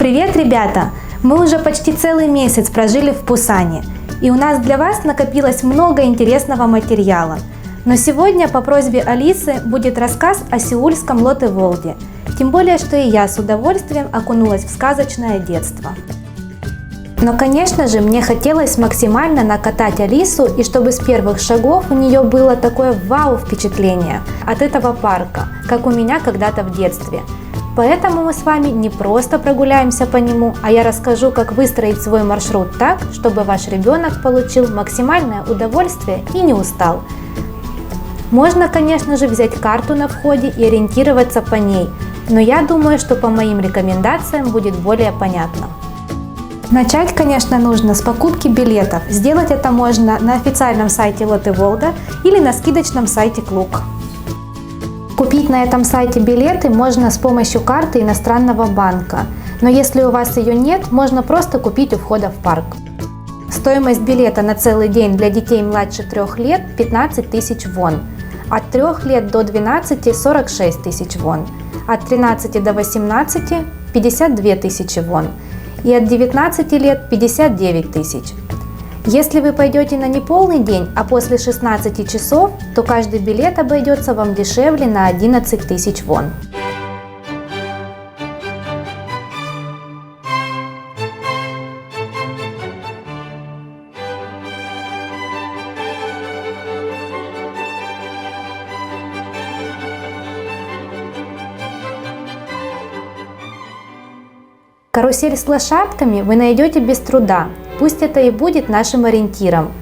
Привет, ребята! Мы уже почти целый месяц прожили в Пусане, и у нас для вас накопилось много интересного материала. Но сегодня по просьбе Алисы будет рассказ о сеульском Лоте Волде, тем более, что и я с удовольствием окунулась в сказочное детство. Но, конечно же, мне хотелось максимально накатать Алису, и чтобы с первых шагов у нее было такое вау-впечатление от этого парка, как у меня когда-то в детстве. Поэтому мы с вами не просто прогуляемся по нему, а я расскажу, как выстроить свой маршрут так, чтобы ваш ребенок получил максимальное удовольствие и не устал. Можно, конечно же, взять карту на входе и ориентироваться по ней, но я думаю, что по моим рекомендациям будет более понятно. Начать, конечно, нужно с покупки билетов. Сделать это можно на официальном сайте Лоте Волда или на скидочном сайте Клук. Купить на этом сайте билеты можно с помощью карты иностранного банка, но если у вас ее нет, можно просто купить у входа в парк. Стоимость билета на целый день для детей младше 3 лет 15 тысяч вон, от 3 лет до 12 – 46 тысяч вон, от 13 до 18 – 52 тысячи вон и от 19 лет – 59 тысяч. Если вы пойдете на неполный день, а после 16 часов, то каждый билет обойдется вам дешевле на 11 тысяч вон. Карусель с лошадками вы найдете без труда, пусть это и будет нашим ориентиром.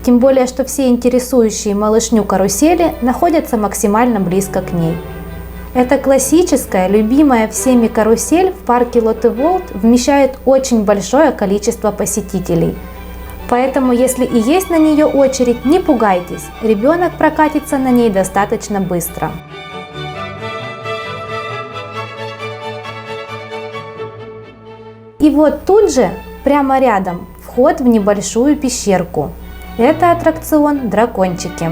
Тем более, что все интересующие малышню карусели находятся максимально близко к ней. Эта классическая, любимая всеми карусель в парке Лоте Волд вмещает очень большое количество посетителей. Поэтому, если и есть на нее очередь, не пугайтесь, ребенок прокатится на ней достаточно быстро. И вот тут же, прямо рядом, вход в небольшую пещерку. Это аттракцион «Дракончики».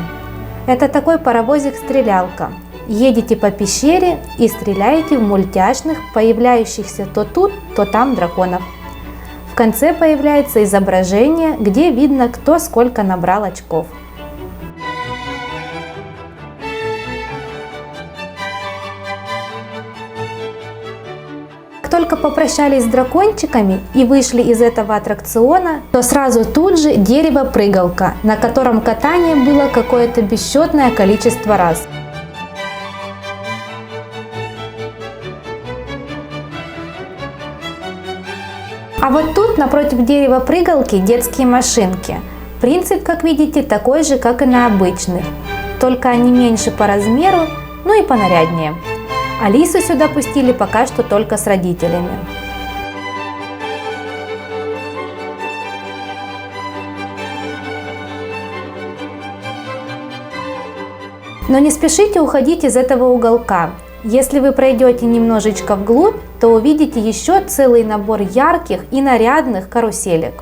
Это такой паровозик-стрелялка. Едете по пещере и стреляете в мультяшных, появляющихся то тут, то там драконов. В конце появляется изображение, где видно, кто сколько набрал очков. Только попрощались с дракончиками и вышли из этого аттракциона, то сразу тут же дерево-прыгалка, на котором катание было какое-то бесчетное количество раз. А вот тут напротив дерева-прыгалки детские машинки. Принцип, как видите, такой же, как и на обычных, только они меньше по размеру, ну и понаряднее. Алису сюда пустили пока что только с родителями. Но не спешите уходить из этого уголка. Если вы пройдете немножечко вглубь, то увидите еще целый набор ярких и нарядных каруселек.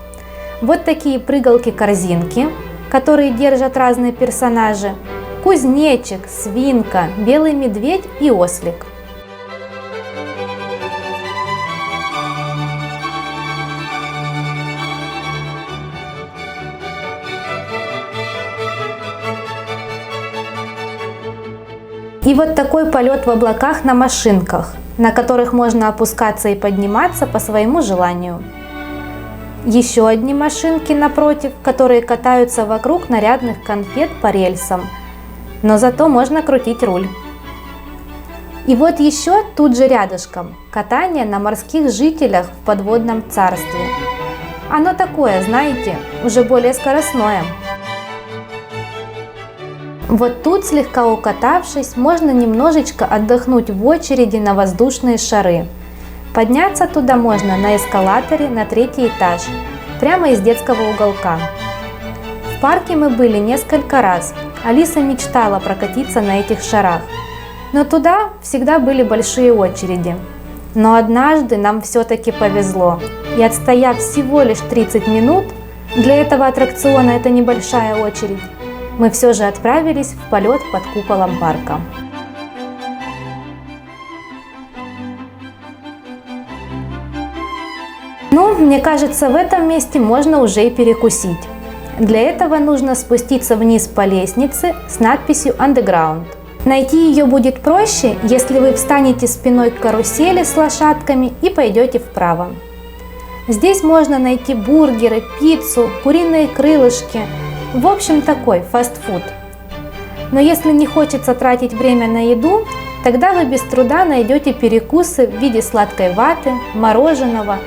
Вот такие прыгалки-корзинки, которые держат разные персонажи. Кузнечик, свинка, белый медведь и ослик. И вот такой полет в облаках на машинках, на которых можно опускаться и подниматься по своему желанию. Еще одни машинки напротив, которые катаются вокруг нарядных конфет по рельсам. Но зато можно крутить руль. И вот еще тут же рядышком катание на морских жителях в подводном царстве. Оно такое, знаете, уже более скоростное. Вот тут, слегка укатавшись, можно немножечко отдохнуть в очереди на воздушные шары. Подняться туда можно на эскалаторе на 3-й этаж, прямо из детского уголка. В парке мы были несколько раз. Алиса мечтала прокатиться на этих шарах, но туда всегда были большие очереди. Но однажды нам все-таки повезло, и отстояв всего лишь 30 минут, для этого аттракциона это небольшая очередь, мы все же отправились в полет под куполом парка. Но мне кажется, в этом месте можно уже и перекусить. Для этого нужно спуститься вниз по лестнице с надписью Underground. Найти ее будет проще, если вы встанете спиной к карусели с лошадками и пойдете вправо. Здесь можно найти бургеры, пиццу, куриные крылышки. В общем, такой фастфуд. Но если не хочется тратить время на еду, тогда вы без труда найдете перекусы в виде сладкой ваты, мороженого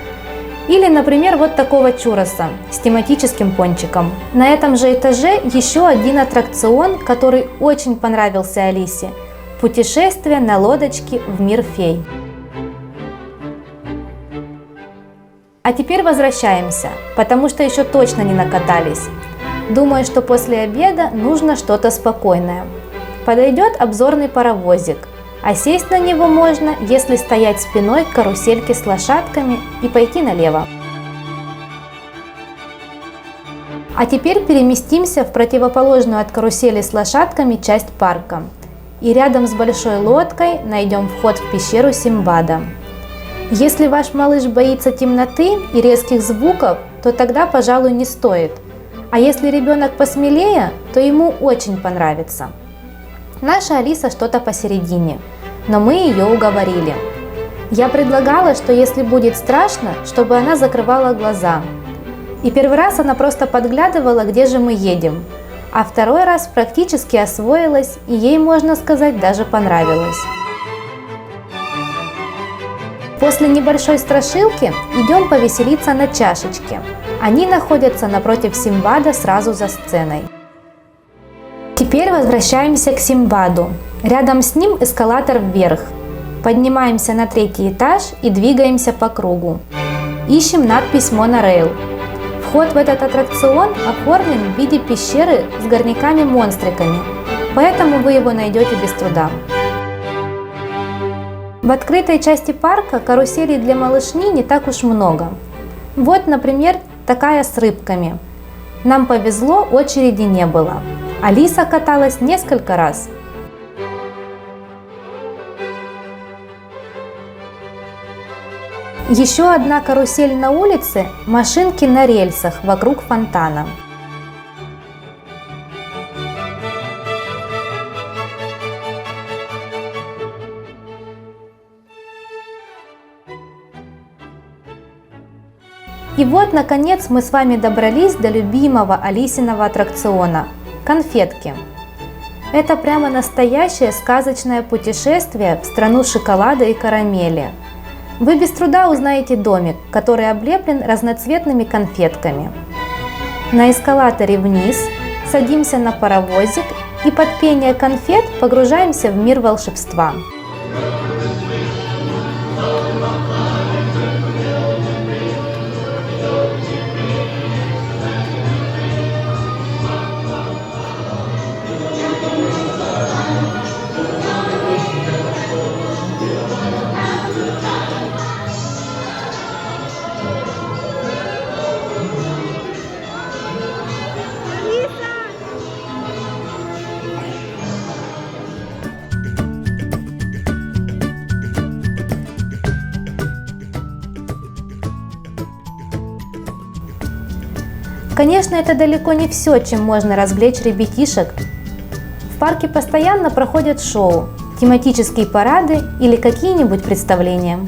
или, например, вот такого чурроса с тематическим пончиком. На этом же этаже еще один аттракцион, который очень понравился Алисе – путешествие на лодочке в мир фей. А теперь возвращаемся, потому что еще точно не накатались. Думаю, что после обеда нужно что-то спокойное. Подойдет обзорный паровозик, а сесть на него можно, если стоять спиной к карусельке с лошадками и пойти налево. А теперь переместимся в противоположную от карусели с лошадками часть парка. И рядом с большой лодкой найдем вход в пещеру Симбада. Если ваш малыш боится темноты и резких звуков, то тогда, пожалуй, не стоит. А если ребенок посмелее, то ему очень понравится. Наша Алиса что-то посередине, но мы ее уговорили. Я предлагала, что если будет страшно, чтобы она закрывала глаза. И первый раз она просто подглядывала, где же мы едем. А второй раз практически освоилась, и ей, можно сказать, даже понравилось. После небольшой страшилки идем повеселиться на чашечке. Они находятся напротив Симбада сразу за сценой. Теперь возвращаемся к Симбаду. Рядом с ним эскалатор вверх. Поднимаемся на 3-й этаж и двигаемся по кругу. Ищем надпись Monorail. Вход в этот аттракцион оформлен в виде пещеры с горняками-монстриками, поэтому вы его найдете без труда. В открытой части парка каруселей для малышни не так уж много. Вот, например, такая с рыбками. Нам повезло, очереди не было. Алиса каталась несколько раз. Еще одна карусель на улице – машинки на рельсах вокруг фонтана. И вот, наконец, мы с вами добрались до любимого Алисиного аттракциона – конфетки. Это прямо настоящее сказочное путешествие в страну шоколада и карамели. Вы без труда узнаете домик, который облеплен разноцветными конфетками. На эскалаторе вниз садимся на паровозик и под пение конфет погружаемся в мир волшебства. Конечно, это далеко не все, чем можно развлечь ребятишек. В парке постоянно проходят шоу, тематические парады или какие-нибудь представления.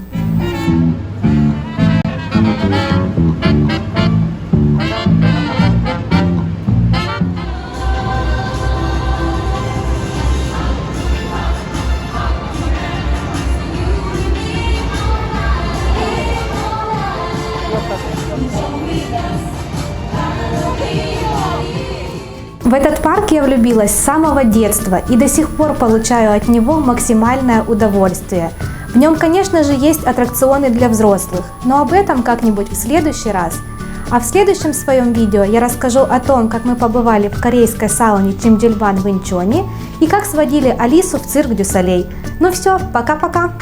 В этот парк я влюбилась с самого детства и до сих пор получаю от него максимальное удовольствие. В нем, конечно же, есть аттракционы для взрослых, но об этом как-нибудь в следующий раз. А в следующем своем видео я расскажу о том, как мы побывали в корейской сауне Чимджильбан в Инчоне и как сводили Алису в цирк Дю Солей. Ну все, пока-пока!